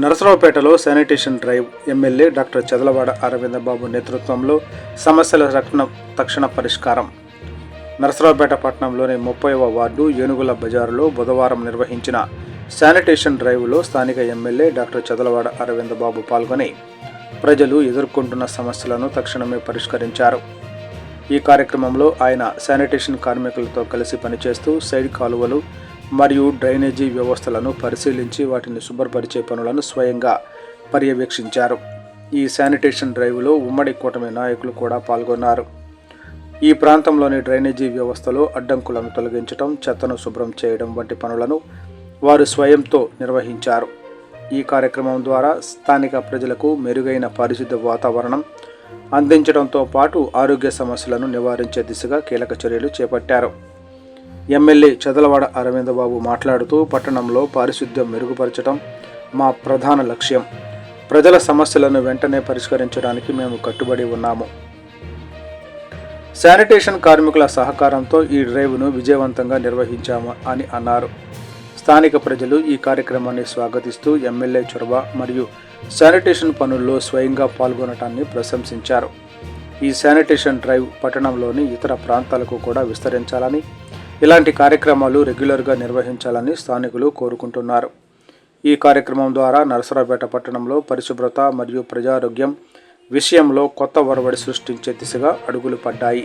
నరసరావుపేటలో sanitation drive MLA doctor Chadalavada Aravindababu నేతృత్వంలో సమస్యల తక్షణ పరిష్కారం. నరసరావుపేట పట్టణంలోని 30వ వార్డు ఏనుగుల బజారులో బుధవారం నిర్వహించిన శానిటేషన్ డ్రైవ్లో స్థానిక ఎమ్మెల్యే డాక్టర్ చదలవాడ అరవిందబాబు పాల్గొని ప్రజలు ఎదుర్కొంటున్న సమస్యలను తక్షణమే పరిష్కరించారు. ఈ కార్యక్రమంలో ఆయన శానిటేషన్ కార్మికులతో కలిసి పనిచేస్తూ సైడ్ కాలువలు మరియు డ్రైనేజీ వ్యవస్థలను పరిశీలించి వాటిని శుభ్రపరిచే పనులను స్వయంగా పర్యవేక్షించారు. ఈ శానిటేషన్ డ్రైవ్లో ఉమ్మడి కూటమి నాయకులు కూడా పాల్గొన్నారు. ఈ ప్రాంతంలోని డ్రైనేజీ వ్యవస్థలో అడ్డంకులను తొలగించడం, చెత్తను శుభ్రం చేయడం వంటి పనులను వారు స్వయంతో నిర్వహించారు. ఈ కార్యక్రమం ద్వారా స్థానిక ప్రజలకు మెరుగైన పారిశుద్ధ్య వాతావరణం అందించడంతో పాటు ఆరోగ్య సమస్యలను నివారించే దిశగా కీలక చర్యలు చేపట్టారు. ఎమ్మెల్యే చదలవాడ అరవిందబాబు మాట్లాడుతూ, పట్టణంలో పారిశుద్ధ్యం మెరుగుపరచడం మా ప్రధాన లక్ష్యం. ప్రజల సమస్యలను వెంటనే పరిష్కరించడానికి మేము కట్టుబడి ఉన్నాము. శానిటేషన్ కార్మికుల సహకారంతో ఈ డ్రైవ్ను విజయవంతంగా నిర్వహించాము అని అన్నారు. స్థానిక ప్రజలు ఈ కార్యక్రమాన్ని స్వాగతిస్తూ ఎమ్మెల్యే చొరవ మరియు శానిటేషన్ పనుల్లో స్వయంగా పాల్గొనటాన్ని ప్రశంసించారు. ఈ శానిటేషన్ డ్రైవ్ పట్టణంలోని ఇతర ప్రాంతాలకు కూడా విస్తరించాలని, ఇలాంటి కార్యక్రమాలు రెగ్యులర్గా నిర్వహించాలని స్థానికులు కోరుకుంటున్నారు. ఈ కార్యక్రమం ద్వారా నరసరావుపేట పట్టణంలో పరిశుభ్రత మరియు ప్రజారోగ్యం విషయంలో కొత్త ఒరవడి సృష్టించే దిశగా అడుగులు పడ్డాయి.